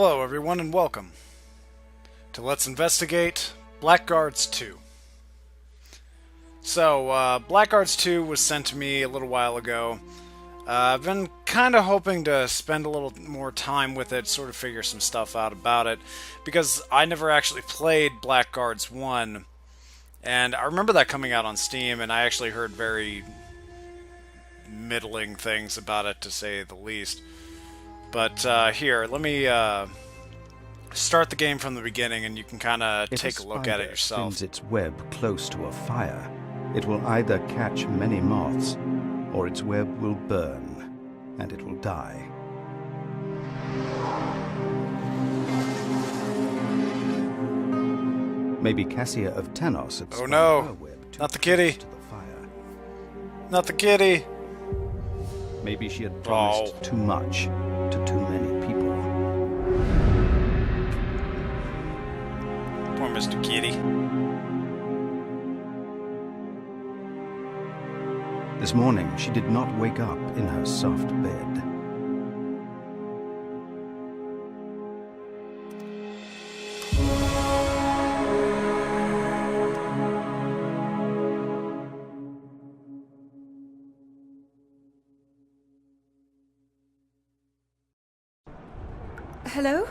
Hello everyone and welcome to Let's Investigate Blackguards 2. So, Blackguards 2 was sent to me a little while ago. I've been kind of hoping to spend a little more time with it, sort of figure some stuff out about it, because I never actually played Blackguards 1, and I remember that coming out on Steam, and I actually heard very middling things about it, to say the least. But here, let me start the game from the beginning, and you can kind of take a look at it yourself. If a spider spins its web close to a fire, it will either catch many moths, or its web will burn, and it will die. Maybe Cassia of Tenos had spun her web too not the kitty! close to the fire. Not the kitty! Maybe she had promised too much to too many people. Poor Mr. Kitty. This morning, she did not wake up in her soft bed. Hello?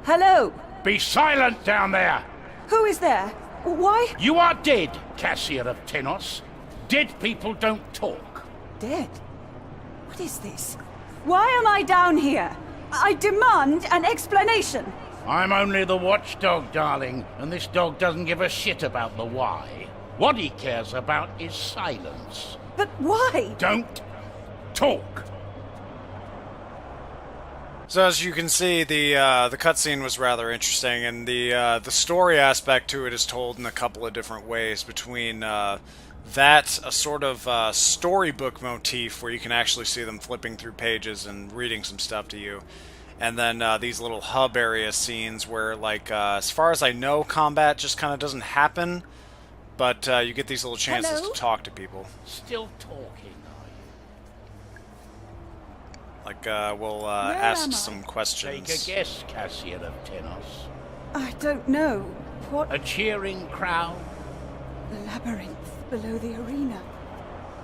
Hello? Be silent down there! Who is there? Why? You are dead, Cassia of Tenos. Dead people don't talk. Dead? What is this? Why am I down here? I demand an explanation. I'm only the watchdog, darling, and this dog doesn't give a shit about the why. What he cares about is silence. But why? Don't talk. So as you can see, the cutscene was rather interesting, and the story aspect to it is told in a couple of different ways. Between that, a sort of storybook motif where you can actually see them flipping through pages and reading some stuff to you, and then these little hub area scenes where, like, as far as I know, combat just kind of doesn't happen, but you get these little chances to talk to people. Still talking. Like, we'll ask some questions. Take a guess, Cassia of Tenos. I don't know. What? A cheering crowd? The labyrinth below the arena.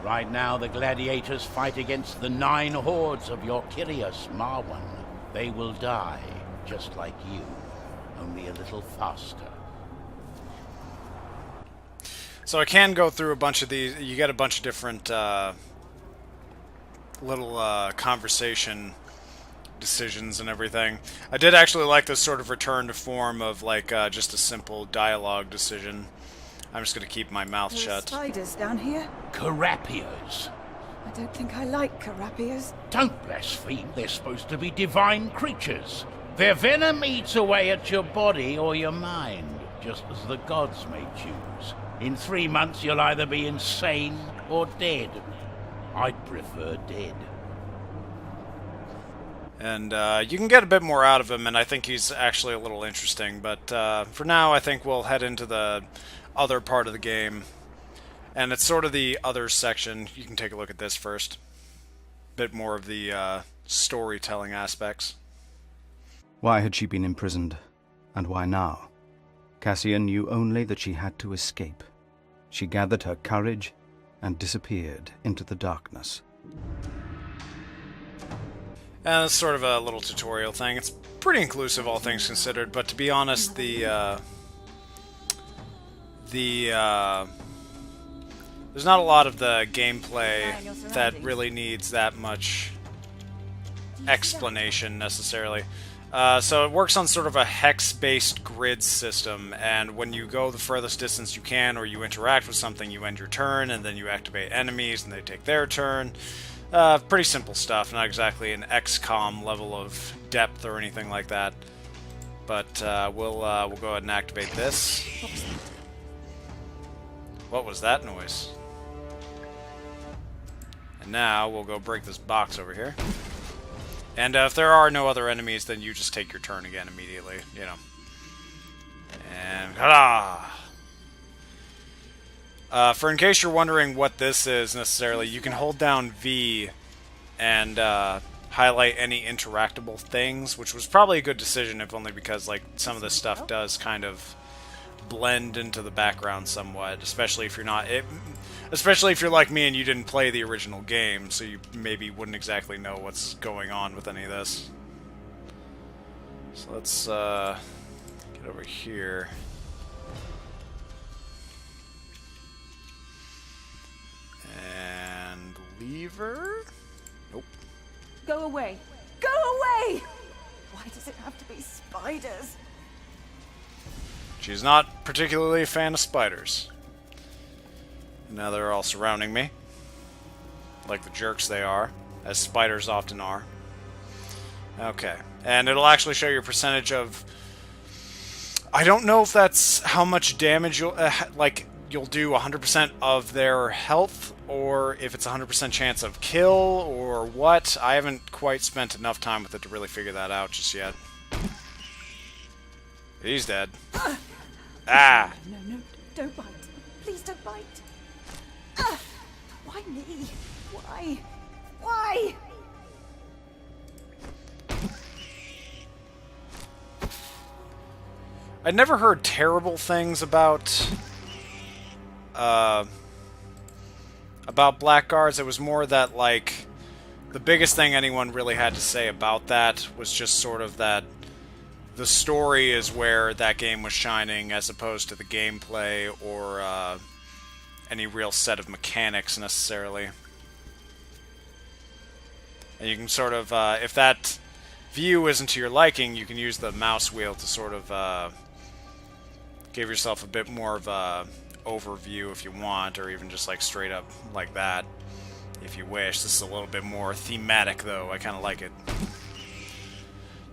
Right now, the gladiators fight against the 9 hordes of your Kyrios, Marwan. They will die, just like you, only a little faster. So I can go through a bunch of these. You get a bunch of different little conversation decisions and everything. I did actually like this sort of return to form of, like, just a simple dialogue decision. I'm just going to keep my mouth There are shut. spiders down here. Carapias. I don't think I like carapias. Don't blaspheme. They're supposed to be divine creatures. Their venom eats away at your body or your mind, just as the gods may choose. In 3 months, you'll either be insane or dead. I'd prefer dead. And you can get a bit more out of him, and I think he's actually a little interesting. But for now, I think we'll head into the other part of the game. And it's sort of the other section. You can take a look at this first. Bit more of the storytelling aspects. Why had she been imprisoned? And why now? Cassia knew only that she had to escape. She gathered her courage and disappeared into the darkness. And it's sort of a little tutorial thing. It's pretty inclusive, all things considered, but to be honest, there's not a lot of the gameplay that really needs that much explanation, necessarily. So it works on sort of a hex-based grid system, and when you go the furthest distance you can, or you interact with something, you end your turn, and then you activate enemies, and they take their turn. Pretty simple stuff, not exactly an XCOM level of depth or anything like that. But we'll go ahead and activate this. What was that noise? And now we'll go break this box over here. And if there are no other enemies, then you just take your turn again immediately, you know. And ta-da! For in case you're wondering what this is necessarily, you can hold down V and highlight any interactable things, which was probably a good decision, if only because like some of this stuff does kind of blend into the background somewhat, especially if you're especially if you're like me and you didn't play the original game, so you maybe wouldn't exactly know what's going on with any of this. So let's get over here. And lever? Nope. Go away! Go away! Why does it have to be spiders? She's not particularly a fan of spiders. Now they're all surrounding me. Like the jerks they are, as spiders often are. Okay. And it'll actually show your percentage of... I don't know if that's how much damage you'll... you'll do 100% of their health, or if it's 100% chance of kill, or what. I haven't quite spent enough time with it to really figure that out just yet. He's dead. Ah! No, don't bite. Please don't bite. Why me? Why? Why? I'd never heard terrible things about Blackguards. It was more that, like, the biggest thing anyone really had to say about that was just sort of that the story is where that game was shining, as opposed to the gameplay or any real set of mechanics necessarily. And you can sort of, if that view isn't to your liking, you can use the mouse wheel to sort of give yourself a bit more of a overview if you want, or even just like straight up like that if you wish. This is a little bit more thematic though. I kind of like it.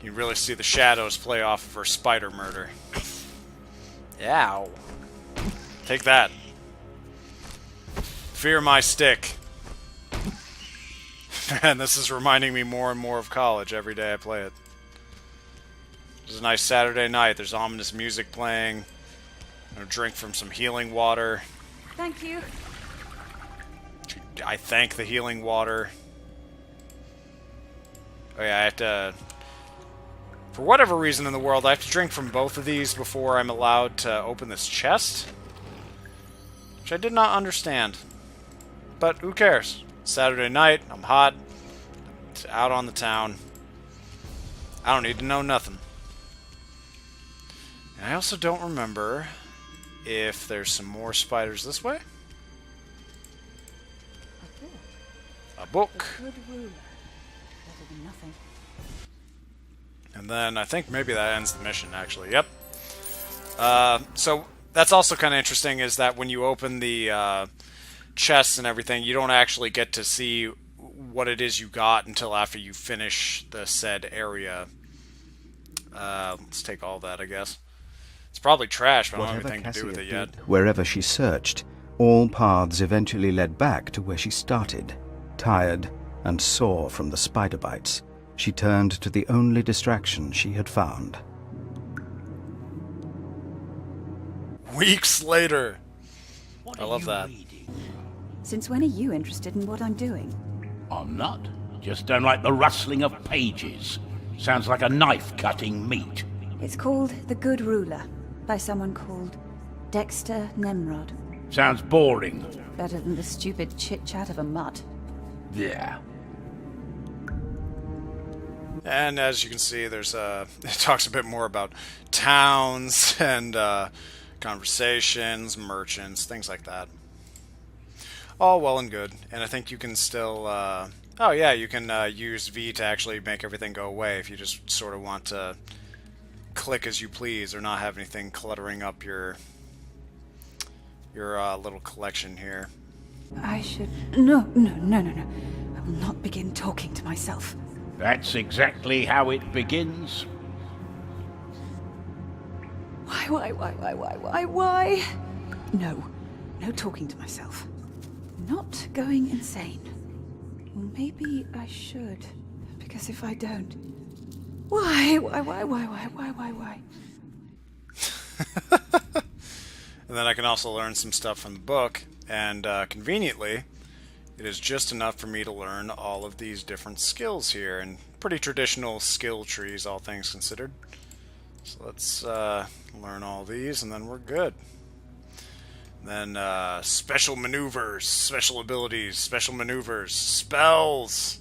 You really see the shadows play off of her spider murder. Ow. Take that. Fear my stick. Man, this is reminding me more and more of college every day I play it. It's a nice Saturday night. There's ominous music playing. I'm gonna drink from some healing water. Thank you. I thank the healing water. Oh yeah, I have to... For whatever reason in the world, I have to drink from both of these before I'm allowed to open this chest. Which I did not understand. But who cares? Saturday night, I'm hot, out on the town. I don't need to know nothing. And I also don't remember if there's some more spiders this way. A book. A good ruler. Better than nothing. And then I think maybe that ends the mission, actually. Yep. So that's also kind of interesting, is that when you open the chests and everything, you don't actually get to see what it is you got until after you finish the said area. Let's take all that, I guess. It's probably trash, but I don't have anything to do with it yet. Wherever she searched, all paths eventually led back to where she started. Tired and sore from the spider bites, she turned to the only distraction she had found. Weeks later. What I are love you that. reading? Since when are you interested in what I'm doing? I'm not. Just don't like the rustling of pages. Sounds like a knife cutting meat. It's called The Good Ruler, by someone called Dexter Nemrod. Sounds boring. Better than the stupid chit-chat of a mutt. Yeah. And as you can see, there's it talks a bit more about towns and conversations, merchants, things like that. All well and good. And I think you can still... oh yeah, you can use V to actually make everything go away if you just sort of want to click as you please or not have anything cluttering up your little collection here. I should... No. I will not begin talking to myself. That's exactly how it begins. Why? No talking to myself. Not going insane. Well, maybe I should. Because if I don't... Why? And then I can also learn some stuff from the book, and conveniently, it is just enough for me to learn all of these different skills here, and pretty traditional skill trees, all things considered. So let's learn all these, and then we're good. Then special maneuvers, special abilities, special maneuvers, spells,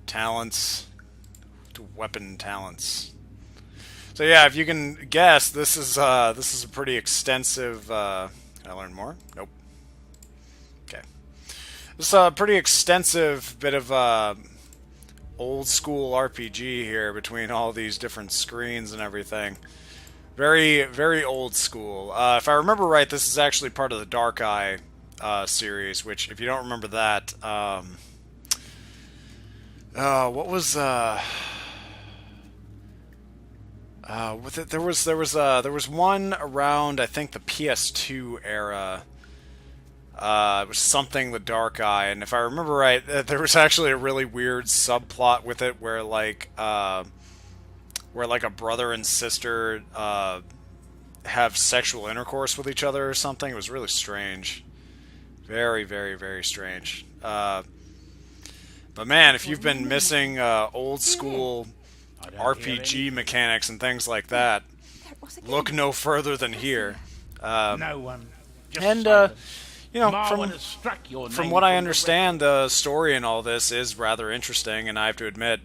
talents, weapon talents. So yeah, if you can guess, this is a pretty extensive. Can I learn more? Nope. Okay. This is a pretty extensive bit of old school RPG here between all these different screens and everything. Very, very old school. If I remember right, this is actually part of the Dark Eye series, which, if you don't remember that, what was with it? There was one around, I think, the PS2 era. It was something the Dark Eye, and if I remember right, there was actually a really weird subplot with it where like a brother and sister have sexual intercourse with each other or something. It was really strange. Very, very, very strange. But man, if you've been missing old school RPG mechanics and things like that, look no further than here. No one. Just And silence. you know, Marwan has struck your from name what I the understand, the story in all this is rather interesting, and I have to admit,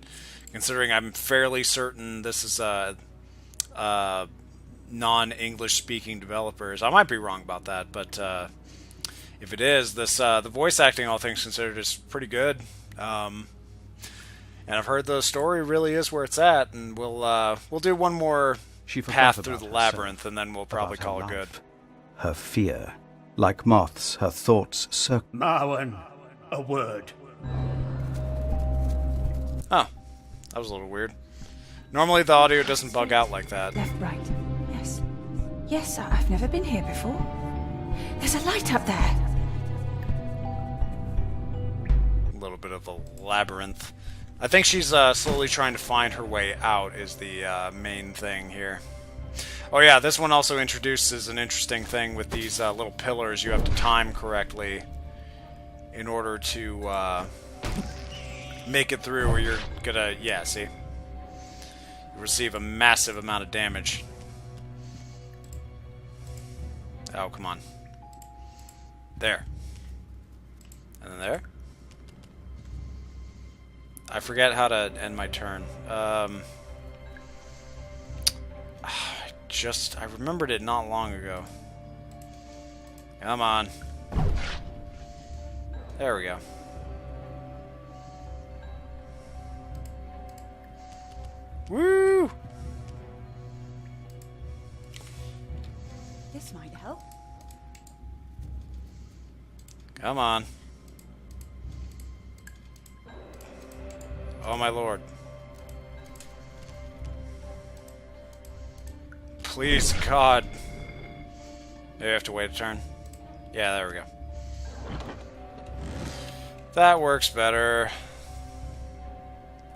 considering I'm fairly certain this is non-English speaking developers. I might be wrong about that, but if it is, this the voice acting, all things considered, is pretty good. And I've heard the story really is where it's at, and we'll do one more She forgot path about through the herself, labyrinth, and then we'll probably about her call it good. life. Her fear. Like moths, her thoughts circle. Marwan, a word. Oh, that was a little weird. Normally the audio doesn't bug out like that. Left, right. Yes. Yes, I've never been here before. There's a light up there. A little bit of a labyrinth. I think she's slowly trying to find her way out is the main thing here. Oh yeah, this one also introduces an interesting thing with these little pillars you have to time correctly in order to make it through, or you're gonna, yeah, see? You receive a massive amount of damage. Oh, come on. There. And then there. I forget how to end my turn. I remembered it not long ago. Come on. There we go. Woo! This might help. Come on. Oh my lord. Please, God. Maybe I have to wait a turn. Yeah, there we go. That works better.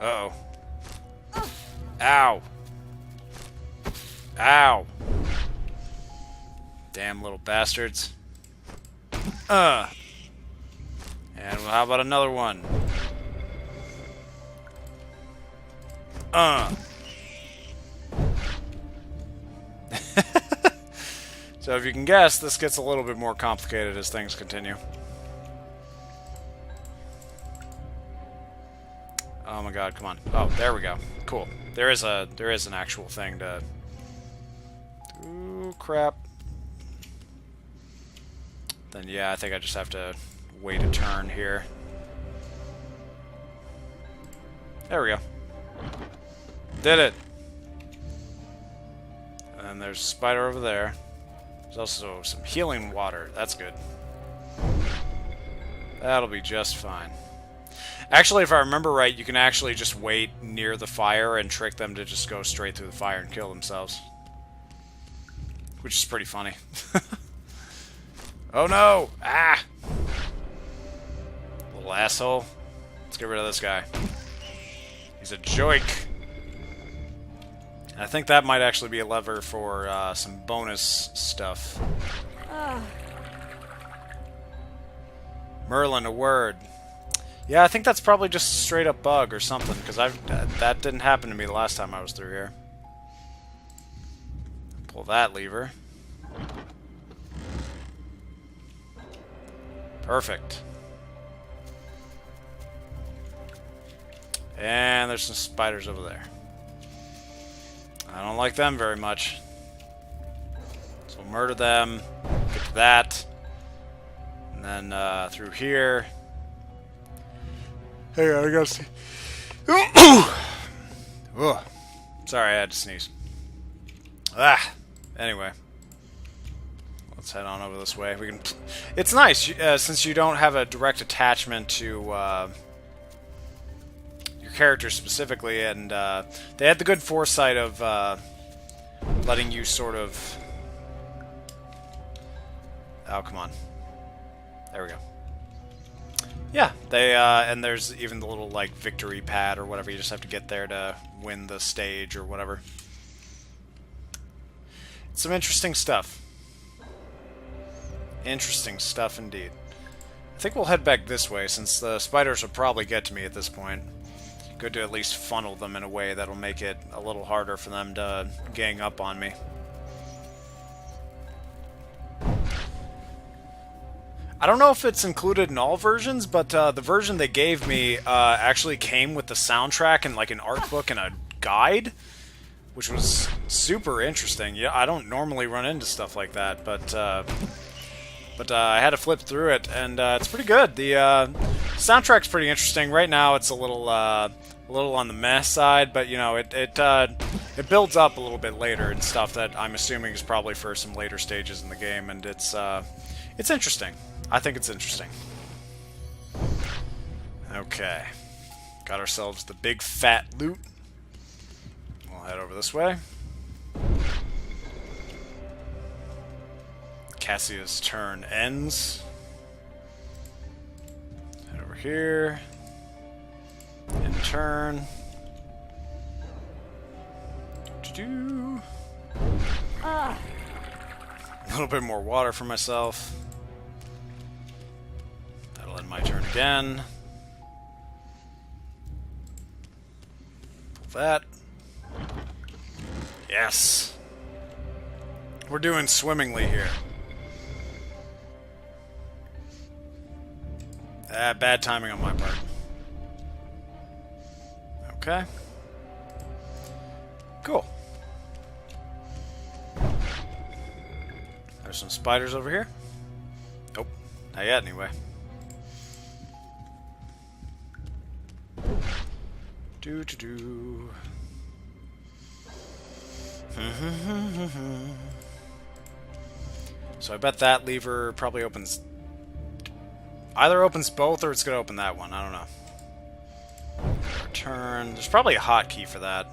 Uh-oh. Ow. Ow. Damn little bastards. And how about another one? So if you can guess, this gets a little bit more complicated as things continue. Oh my god, come on. Oh, there we go. Cool. There is an actual thing to... Ooh, crap. Then yeah, I think I just have to wait a turn here. There we go. Did it! And then there's a spider over there. There's also some healing water. That's good. That'll be just fine. Actually, if I remember right, you can actually just wait near the fire and trick them to just go straight through the fire and kill themselves. Which is pretty funny. Oh no! Ah! Little asshole. Let's get rid of this guy. He's a joke. I think that might actually be a lever for some bonus stuff. Merlin, a word. Yeah, I think that's probably just a straight up bug or something, because that didn't happen to me the last time I was through here. Pull that lever. Perfect. And there's some spiders over there. I don't like them very much. So we'll murder them. Get to that. And then through here. Hang on, I gotta see. Ugh. Sorry, I had to sneeze. Anyway. Let's head on over this way. We can. It's nice since you don't have a direct attachment to your character specifically, and they had the good foresight of letting you sort of. Oh, come on. There we go. Yeah, they and there's even the little like victory pad or whatever. You just have to get there to win the stage or whatever. It's some interesting stuff. Interesting stuff indeed. I think we'll head back this way since the spiders will probably get to me at this point. Good to at least funnel them in a way that'll make it a little harder for them to gang up on me. I don't know if it's included in all versions, but the version they gave me actually came with the soundtrack and like an art book and a guide, which was super interesting. Yeah, I don't normally run into stuff like that, but I had to flip through it, and it's pretty good. The soundtrack's pretty interesting. Right now, it's a little on the meh side, but you know, it builds up a little bit later and stuff that I'm assuming is probably for some later stages in the game, and it's interesting. I think it's interesting. Okay. Got ourselves the big fat loot. We'll head over this way. Cassia's turn ends. Head over here. End turn. Do-do-do. A little bit more water for myself. That'll end my turn again. Pull that. Yes. We're doing swimmingly here. Bad timing on my part. Okay. Cool. There's some spiders over here. Nope. Not yet, anyway. Do-do-do. So I bet that lever probably opens... Either opens both or it's going to open that one. I don't know. Return. There's probably a hotkey for that.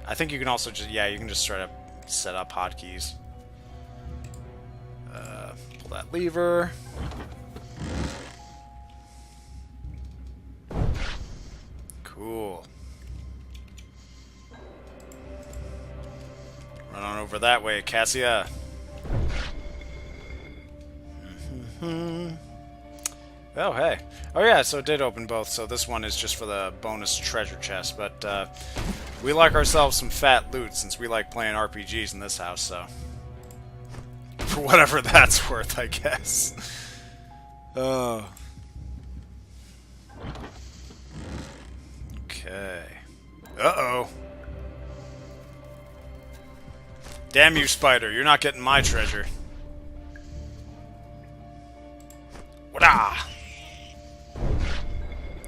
I think you can also just... Yeah, you can just straight up set up hotkeys. Pull that lever. Cool. Run on over that way, Cassia. Oh, hey. Oh, yeah, so it did open both, so this one is just for the bonus treasure chest, but we like ourselves some fat loot since we like playing RPGs in this house, so... For whatever that's worth, I guess. Oh. Okay. Uh-oh. Damn you, spider. You're not getting my treasure. Wada!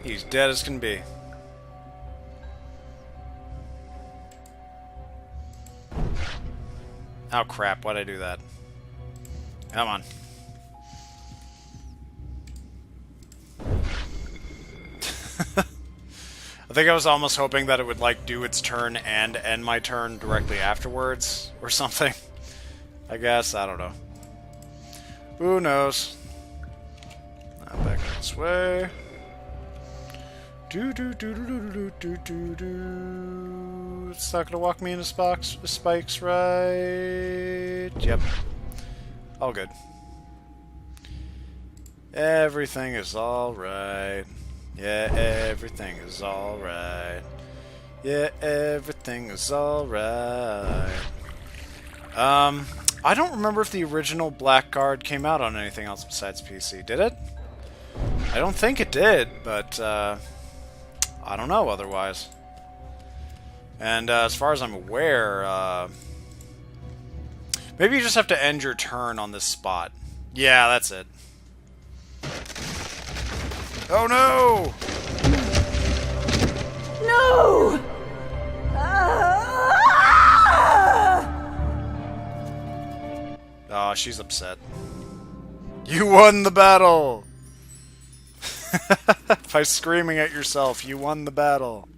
He's dead as can be. Oh, crap. Why'd I do that? Come on. I think I was almost hoping that it would, like, do its turn and end my turn directly afterwards, or something. I guess, I don't know. Who knows? Now back this way. Do. It's not gonna walk me into spikes, right? Yep. All good. Everything is alright. Yeah, everything is alright. Yeah, everything is alright. I don't remember if the original Blackguard came out on anything else besides PC. Did it? I don't think it did, but, I don't know otherwise. And, as far as I'm aware, maybe you just have to end your turn on this spot. Yeah, that's it. Oh no! No! Oh, she's upset. You won the battle! By screaming at yourself, you won the battle.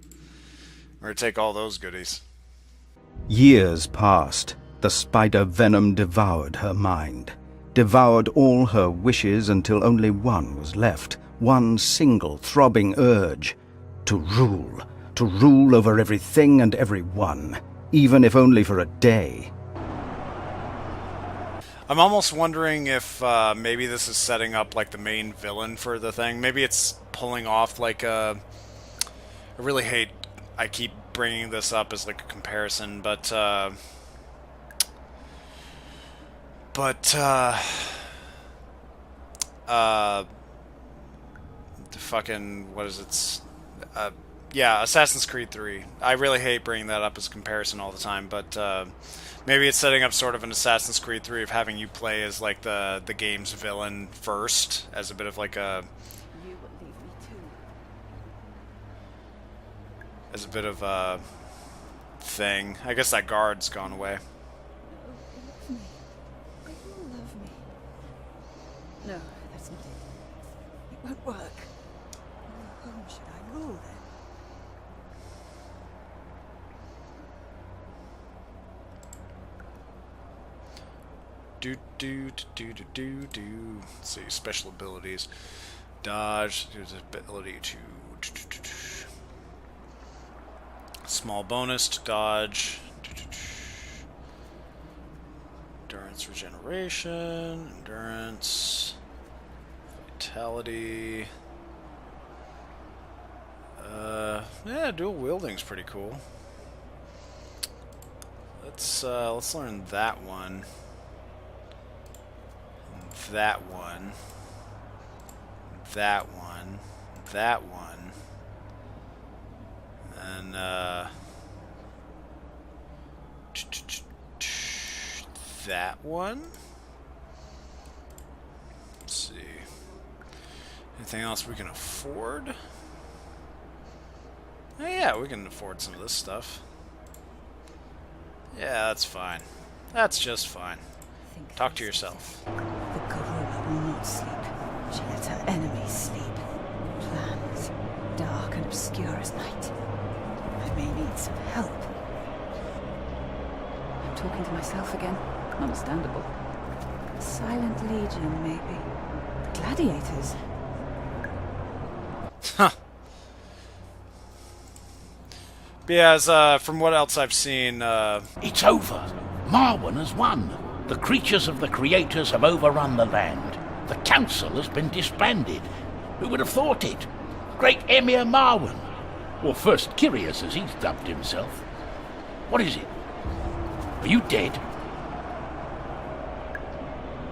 We're gonna take all those goodies. Years passed. The spider venom devoured her mind, devoured all her wishes until only one was left, one single throbbing urge: to rule over everything and everyone, even if only for a day. I'm almost wondering if maybe this is setting up like the main villain for the thing. Maybe it's pulling off like a... I really hate I keep bringing this up as like a comparison, but fucking, what is it? Yeah, Assassin's Creed 3. I really hate bringing that up as a comparison all the time, but maybe it's setting up sort of an Assassin's Creed 3 of having you play as like the game's villain first, as a bit of like a... You will leave me too. as a bit of a thing. I guess that guard's gone away. Love me. They will love me. No, that's not it. It won't work. Whom should I rule then? Do. Let's see, special abilities. Dodge, there's the ability to... Small bonus to dodge. Endurance regeneration. Endurance. Vitality. Yeah, dual wielding's pretty cool. Let's learn that one. That one. That one. That one. And, that one? Let's see. Anything else we can afford? Oh, yeah, we can afford some of this stuff. Yeah, that's fine. That's just fine. Talk to yourself. The gorilla will not sleep. She lets her enemies sleep. Plans, dark and obscure as night. I may need some help. I'm talking to myself again. Understandable. Silent Legion, maybe. Gladiators. Huh. But yeah, as, from what else I've seen, It's over. Marwen has won. The creatures of the creators have overrun the land. The council has been disbanded. Who would have thought it? Great Emir Marwen. Or First Kyrios, as he's dubbed himself. What is it? Are you dead?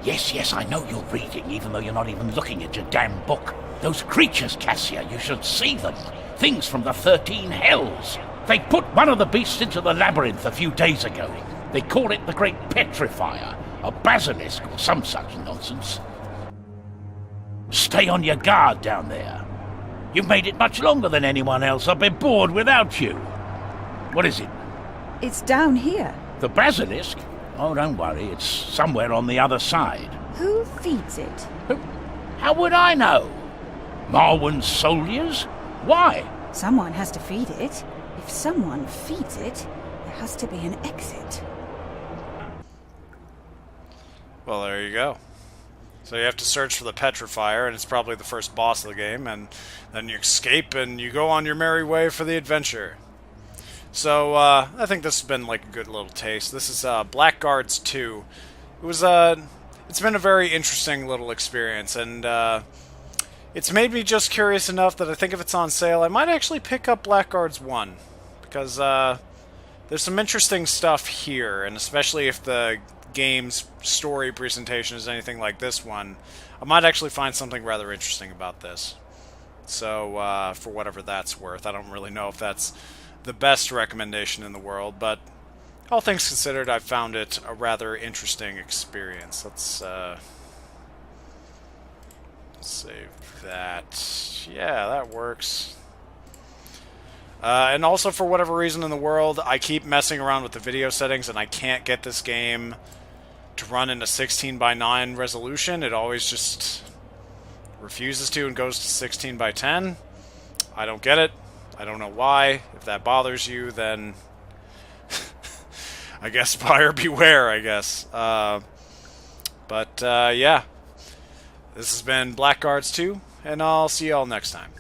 Yes, I know you're reading, even though you're not even looking at your damn book. Those creatures, Cassia, you should see them. Things from the 13 Hells. They put one of the beasts into the labyrinth a few days ago. They call it the Great Petrifier, a basilisk or some such nonsense. Stay on your guard down there. You've made it much longer than anyone else. I've been bored without you. What is it? It's down here. The basilisk? Oh, don't worry. It's somewhere on the other side. Who feeds it? How would I know? Marwen's soldiers? Why? Someone has to feed it. If someone feeds it, there has to be an exit. well, there you go. So you have to search for the Petrifier, and it's probably the first boss of the game, and then you escape and you go on your merry way for the adventure. So, I think this has been like a good little taste. This is, Blackguards 2. It was it's been a very interesting little experience, and it's made me just curious enough that I think if it's on sale, I might actually pick up Blackguards 1, because there's some interesting stuff here, and especially if the game's story presentation is anything like this one, I might actually find something rather interesting about this. So, for whatever that's worth, I don't really know if that's the best recommendation in the world, but all things considered, I found it a rather interesting experience. Let's save that. Yeah, that works. And also, for whatever reason in the world, I keep messing around with the video settings, and I can't get this game to run in a 16:9 resolution. It always just refuses to and goes to 16:10. I don't get it. I don't know why. If that bothers you, then I guess buyer beware, I guess. Yeah. This has been Blackguards 2, and I'll see y'all next time.